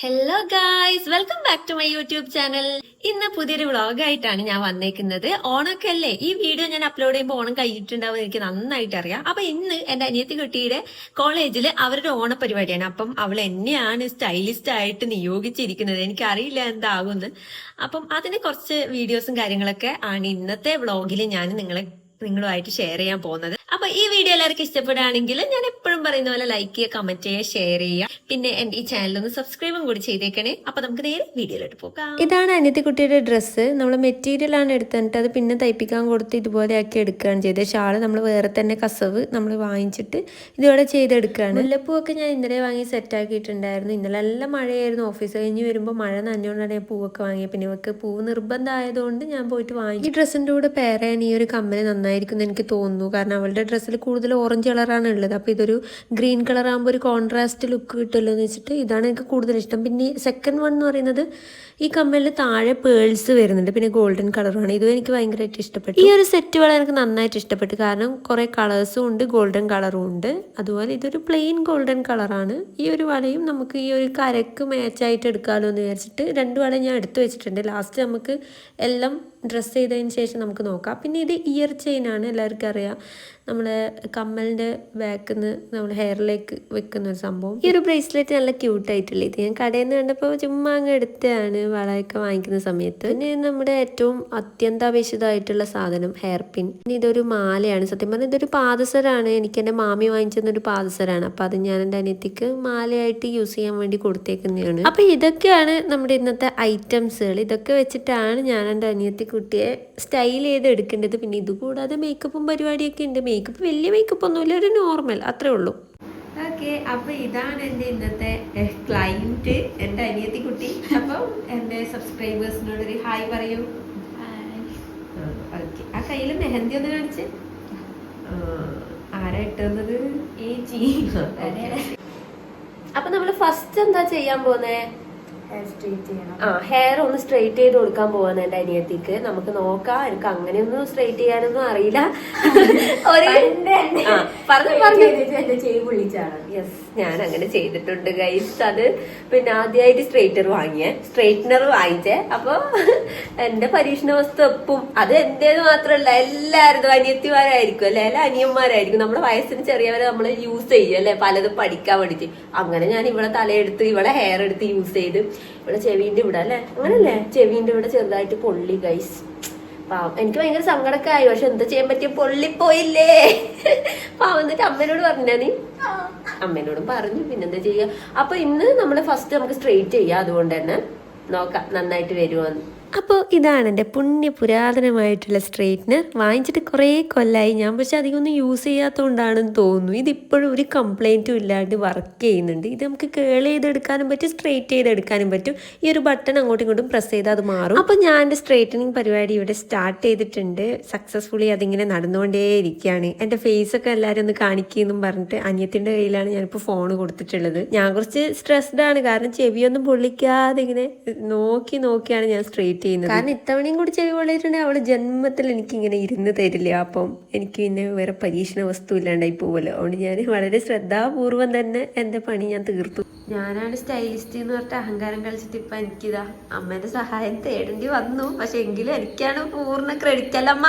Hello guys, welcome back to my YouTube channel. ഇന്ന് പുതിയൊരു വ്ളോഗായിട്ടാണ് ഞാൻ വന്നേക്കുന്നത്. ഓണമൊക്കെ അല്ലേ, ഈ വീഡിയോ ഞാൻ അപ്ലോഡ് ചെയ്യുമ്പോൾ ഓണം കഴിഞ്ഞിട്ടുണ്ടാവും എനിക്ക് നന്നായിട്ട് അറിയാം. അപ്പൊ ഇന്ന് എന്റെ അനിയത്തി കുട്ടിയുടെ കോളേജിൽ അവരുടെ ഓണപരിപാടിയാണ്. അപ്പം അവൾ എന്നെയാണ് സ്റ്റൈലിസ്റ്റ് ആയിട്ട് നിയോഗിച്ചിരിക്കുന്നത്. എനിക്കറിയില്ല എന്താകുമെന്ന്. അപ്പം അതിന് കുറച്ച് വീഡിയോസും കാര്യങ്ങളൊക്കെ ആണ് ഇന്നത്തെ വ്ളോഗിൽ ഞാൻ നിങ്ങളുമായിട്ട് ഷെയർ ചെയ്യാൻ പോകുന്നത്. അപ്പൊ ഈ വീഡിയോ എല്ലാവർക്കും ഇഷ്ടപ്പെടുകയാണെങ്കിൽ ഞാൻ എപ്പോഴും പറയുന്ന പോലെ ലൈക്ക് ചെയ്യുക, കമന്റ് ചെയ്യുക, ഷെയർ ചെയ്യുക. പിന്നെ എന്റെ ഈ ചാനൽ ഒന്ന് സബ്സ്ക്രൈബും കൂടി ചെയ്തേക്കണേ. അപ്പൊ നമുക്ക് നേരെ വീഡിയോയിലോട്ട് പോകാം. ഇതാണ് അനിയത്തിക്കുട്ടിയുടെ ഡ്രസ്സ്. നമ്മൾ മെറ്റീരിയൽ ആണ് എടുത്തിട്ട് അത് പിന്നെ തയ്പ്പിക്കാൻ കൊടുത്ത് ഇതുപോലെ ആക്കി എടുക്കുകയാണ് ചെയ്തത്. ഷാള് നമ്മൾ വേറെ തന്നെ കസവ് നമ്മൾ വാങ്ങിച്ചിട്ട് ഇതുപോലെ ചെയ്തെടുക്കുകയാണ്. മുല്ലപ്പൂവൊക്കെ ഞാൻ ഇന്നലെ വാങ്ങി സെറ്റ് ആക്കിയിട്ടുണ്ടായിരുന്നു. ഇന്നലെ നല്ല മഴയായിരുന്നു. ഓഫീസ് കഴിഞ്ഞ് വരുമ്പോൾ മഴ നനഞ്ഞുകൊണ്ടാണ് ഞാൻ പൂവൊക്കെ വാങ്ങിയത്. പിന്നെ ഇവർക്ക് പൂവ് നിർബന്ധമായതുകൊണ്ട് ഞാൻ പോയിട്ട് വാങ്ങി. ഈ ഡ്രസ്സിൻ്റെ കൂടെ പെയർ ചെയ്യാൻ ഈ ഒരു കമ്മല് നന്നായിരിക്കും എന്ന് എനിക്ക് തോന്നുന്നു. കാരണം അവളുടെ ഡ്രസ്സിൽ കൂടുതൽ ഓറഞ്ച് കളറാണ് ഉള്ളത്. അപ്പോൾ ഇതൊരു ഗ്രീൻ കളർ ആകുമ്പോൾ ഒരു കോൺട്രാസ്റ്റ് ലുക്ക് കിട്ടുമല്ലോ എന്ന് വെച്ചിട്ട് ഇതാണ് എനിക്ക് കൂടുതൽ ഇഷ്ടം. പിന്നെ സെക്കൻഡ് വൺ എന്ന് പറയുന്നത് ഈ കമ്മലിൽ താഴെ പേൾസ് വരുന്നുണ്ട്, പിന്നെ ഗോൾഡൻ കളറാണ്. ഇതും എനിക്ക് ഭയങ്കരമായിട്ട് ഇഷ്ടപ്പെട്ടു. ഈ ഒരു സെറ്റ് വള എനിക്ക് നന്നായിട്ട് ഇഷ്ടപ്പെട്ടു. കാരണം കുറേ കളേഴ്സും ഉണ്ട്, ഗോൾഡൻ കളറും ഉണ്ട്. അതുപോലെ ഇതൊരു പ്ലെയിൻ ഗോൾഡൻ കളറാണ്. ഈ ഒരു വളയും നമുക്ക് ഈ ഒരു കരക്ക് മാച്ചായിട്ട് എടുക്കാമല്ലോ എന്ന് വിചാരിച്ചിട്ട് രണ്ട് വള ഞാൻ എടുത്തു വെച്ചിട്ടുണ്ട്. ലാസ്റ്റ് നമുക്ക് എല്ലാം ഡ്രസ്സ് ചെയ്തതിന് ശേഷം നമുക്ക് നോക്കാം. പിന്നെ ഇത് ഇയർ ചെയിനാണ്. എല്ലാവർക്കും അറിയാം, നമ്മളെ കമ്മലിൻ്റെ ബാക്കിൽ നിന്ന് നമ്മൾ ഹെയറിലേക്ക് വെക്കുന്ന ഒരു സംഭവം. ഈ ഒരു ബ്രേസ്ലെറ്റ് നല്ല ക്യൂട്ടായിട്ടുള്ള ഇത് ഞാൻ കടയിൽ നിന്ന് കണ്ടപ്പോൾ ചുമ്മാ അങ്ങ് എടുത്തതാണ് വളയൊക്കെ വാങ്ങിക്കുന്ന സമയത്ത്. പിന്നെ നമ്മുടെ ഏറ്റവും അത്യന്താപേക്ഷിതമായിട്ടുള്ള സാധനം ഹെയർ പിൻ. പിന്നെ ഇതൊരു മാലയാണ്. സത്യം പറഞ്ഞാൽ ഇതൊരു പാദസരമാണ്. എനിക്ക് എൻ്റെ മാമി വാങ്ങിച്ചെന്നൊരു പാദസരമാണ്. അപ്പം അത് ഞാൻ എൻ്റെ അനിയത്തിക്ക് മാലയായിട്ട് യൂസ് ചെയ്യാൻ വേണ്ടി കൊടുത്തേക്കുന്നതാണ്. അപ്പം ഇതൊക്കെയാണ് നമ്മുടെ ഇന്നത്തെ ഐറ്റംസുകൾ. ഇതൊക്കെ വെച്ചിട്ടാണ് ഞാൻ എൻ്റെ അനിയത്തി കുട്ടിയെ സ്റ്റൈൽ ചെയ്ത് എടുക്കേണ്ടത്. പിന്നെ ഇതുകൂടാതെ മേക്കപ്പും പരിപാടിയൊക്കെ ഉണ്ട്. മേക്കപ്പ് വലിയ മേക്കപ്പ് ഒന്നുമില്ല, ഒരു നോർമൽ, അത്രേ ഉള്ളൂ. ഓക്കെ, അപ്പൊ ഇതാണ് എൻ്റെ ഇന്നത്തെ ക്ലൈന്റ്, എൻ്റെ അനിയത്തി കുട്ടി. അപ്പം എൻ്റെ സബ്സ്ക്രൈബേഴ്സിനോടൊരു ഹായ് പറയൂ. ഓക്കെ, ആ കയ്യിൽ മെഹന്തി ഒന്ന് കാണിച്ച്. ആരാ ഇട്ടുന്നത്? അപ്പൊ നമ്മള് ഫസ്റ്റ് എന്താ ചെയ്യാൻ പോന്നേ? ഹെയർ ഒന്ന് സ്ട്രെയിറ്റ് ചെയ്ത് കൊടുക്കാൻ പോവാന്ന് എന്റെ അനിയത്തിക്ക്. നമുക്ക് നോക്കാം. എനിക്ക് അങ്ങനെയൊന്നും സ്ട്രെയിറ്റ് ചെയ്യാനൊന്നും അറിയില്ല. യെസ്, ഞാൻ അങ്ങനെ ചെയ്തിട്ടുണ്ട് ഗൈസ്. അത് പിന്നെ ആദ്യമായിട്ട് സ്ട്രെയിറ്റ്നർ വാങ്ങിച്ചേ. അപ്പൊ എന്റെ പരീക്ഷണ വസ്തു എപ്പും അത് എന്റേത് മാത്രമല്ല, എല്ലാവരും അനിയത്തിമാരായിരിക്കും അല്ലെ, എല്ലാ അനിയന്മാരായിരിക്കും. നമ്മുടെ വയസ്സിന് ചെറിയവരെ നമ്മൾ യൂസ് ചെയ്യും അല്ലെ, പലതും പഠിക്കാൻ വേണ്ടിട്ട്. അങ്ങനെ ഞാൻ ഇവിടെ തലയെടുത്ത് ഇവിടെ ഹെയർ എടുത്ത് യൂസ് ചെയ്ത് ഇവിടെ ചെവിന്റെ ഇവിടെ അല്ലെ, അങ്ങനല്ലേ, ചെവിന്റെ ഇവിടെ ചെറുതായിട്ട് പൊള്ളി ഗൈസ്. പാവം, എനിക്ക് ഭയങ്കര സങ്കടമൊക്കെ ആയി. പക്ഷെ എന്താ ചെയ്യാൻ പറ്റിയ, പൊള്ളിപ്പോയില്ലേ. പാവം. എന്നിട്ട് അമ്മേനോട് പറഞ്ഞാ നീ? അമ്മേനോടും പറഞ്ഞു. പിന്നെന്താ ചെയ്യാ. അപ്പൊ ഇന്ന് നമ്മള് ഫസ്റ്റ് നമുക്ക് സ്ട്രെയിറ്റ് ചെയ്യാം. അതുകൊണ്ട് തന്നെ നോക്കാം നന്നായിട്ട് വരുമോന്ന്. അപ്പോൾ ഇതാണ് എൻ്റെ പുരാതനമായിട്ടുള്ള സ്ട്രെയിറ്റ്നർ. വാങ്ങിച്ചിട്ട് കുറേ കൊല്ലമായി ഞാൻ, പക്ഷെ അധികമൊന്നും യൂസ് ചെയ്യാത്തതുകൊണ്ടാണെന്ന് തോന്നുന്നു. ഇതിപ്പോഴും ഒരു കംപ്ലൈൻറ്റും ഇല്ലാണ്ട് വർക്ക് ചെയ്യുന്നുണ്ട്. ഇത് നമുക്ക് കേൾ ചെയ്തെടുക്കാനും പറ്റും, സ്ട്രെയിറ്റ് ചെയ്തെടുക്കാനും പറ്റും. ഈ ഒരു ബട്ടൺ അങ്ങോട്ടും ഇങ്ങോട്ടും പ്രസ് ചെയ്താൽ അത് മാറും. അപ്പോൾ ഞാൻ എൻ്റെ സ്ട്രെയിറ്റനിങ് പരിപാടി ഇവിടെ സ്റ്റാർട്ട് ചെയ്തിട്ടുണ്ട്. സക്സസ്ഫുള്ളി അതിങ്ങനെ നടന്നുകൊണ്ടേ ഇരിക്കുകയാണ്. എൻ്റെ ഫേസൊക്കെ എല്ലാവരും ഒന്ന് കാണിക്കുമെന്നും പറഞ്ഞിട്ട് അനിയത്തിൻ്റെ കയ്യിലാണ് ഞാനിപ്പോൾ ഫോൺ കൊടുത്തിട്ടുള്ളത്. ഞാൻ കുറച്ച് സ്ട്രെസ്ഡ് ആണ്, കാരണം ചെവിയൊന്നും പൊള്ളിക്കാതെ ഇങ്ങനെ നോക്കിയാണ് ഞാൻ സ്ട്രെയിറ്റ് ചെയ്യുന്നത്. കാരണം ഇത്തവണയും കൂടി ചെവി പൊള്ളിയിട്ടുണ്ടെങ്കിൽ അവള് ജന്മത്തിൽ എനിക്ക് ഇങ്ങനെ ഇരുന്ന് തരില്ല. അപ്പം എനിക്ക് പിന്നെ വേറെ പരീക്ഷണ വസ്തു ഇല്ലാണ്ടായി പോവല്ലോ. അതുകൊണ്ട് ഞാൻ വളരെ ശ്രദ്ധാപൂർവം തന്നെ എൻ്റെ പണി ഞാൻ തീർത്തു. ഞാനാണ് സ്റ്റൈലിസ്റ്റ് എന്ന് പറഞ്ഞിട്ട് അഹങ്കാരം കളിച്ചിട്ട് ഇപ്പൊ എനിക്കിതാ അമ്മേന്റെ സഹായം തേടേണ്ടി വന്നു. പക്ഷെ എങ്കിലും എനിക്കാണ് പൂർണ്ണ ക്രെഡിറ്റ് അല്ലമ്മ.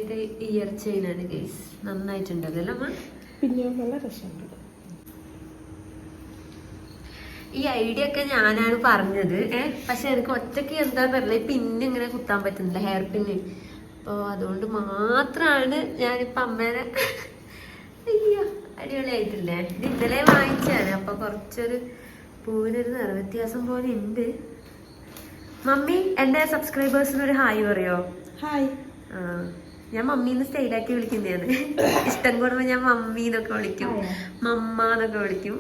ഇത് ഇയർ ചെയിനാണ് ഗൈസ്. നന്നായിട്ടുണ്ടല്ലോ അമ്മ. പിന്നെ നല്ല രസമുണ്ട്. ഈ ഐഡിയ ഒക്കെ ഞാനാണ് പറഞ്ഞത്. പക്ഷെ എനിക്ക് ഒറ്റയ്ക്ക് എന്താ പറയുക, പിന്നെ ഇങ്ങനെ കുത്താൻ പറ്റുന്നില്ല ഹെയർ പിന്ന്. അപ്പോൾ അതുകൊണ്ട് മാത്രമാണ് ഞാനിപ്പോൾ അമ്മേനെ. അയ്യോ, അടിപൊളിയായിട്ടില്ലേ. ഇത് ഇന്നലെ വാങ്ങിച്ചാണ്. അപ്പൊ കുറച്ചൊരു പൂവിനൊരു നിറവ്യത്യാസം പോലെ ഉണ്ട്. മമ്മി, എൻ്റെ സബ്സ്ക്രൈബേഴ്സിനൊരു ഹായ് പറയോ? ഹായ്. ഞാൻ മമ്മീന്ന് സ്റ്റൈലാക്കി വിളിക്കുന്നതാണ്. ഇഷ്ടം കൂടുമ്പോൾ ഞാൻ മമ്മീന്നൊക്കെ വിളിക്കും, മമ്മ എന്നൊക്കെ വിളിക്കും.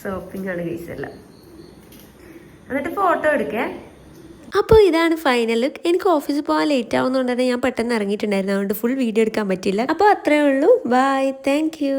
ഷോപ്പിംഗ് ആണ് ഗൈസ് എല്ലാം. എന്നിട്ട് ഫോട്ടോ എടുക്കേ. അപ്പോൾ ഇതാണ് ഫൈനൽ ലുക്ക്. എനിക്ക് ഓഫീസിൽ പോകാൻ ലേറ്റ് ആവുന്നതുകൊണ്ട് തന്നെ ഞാൻ പെട്ടെന്ന് ഇറങ്ങിയിട്ടുണ്ടായിരുന്നു. അതുകൊണ്ട് ഫുൾ വീഡിയോ എടുക്കാൻ പറ്റില്ല. അപ്പോൾ അത്രേ ഉള്ളൂ. Bye, thank U.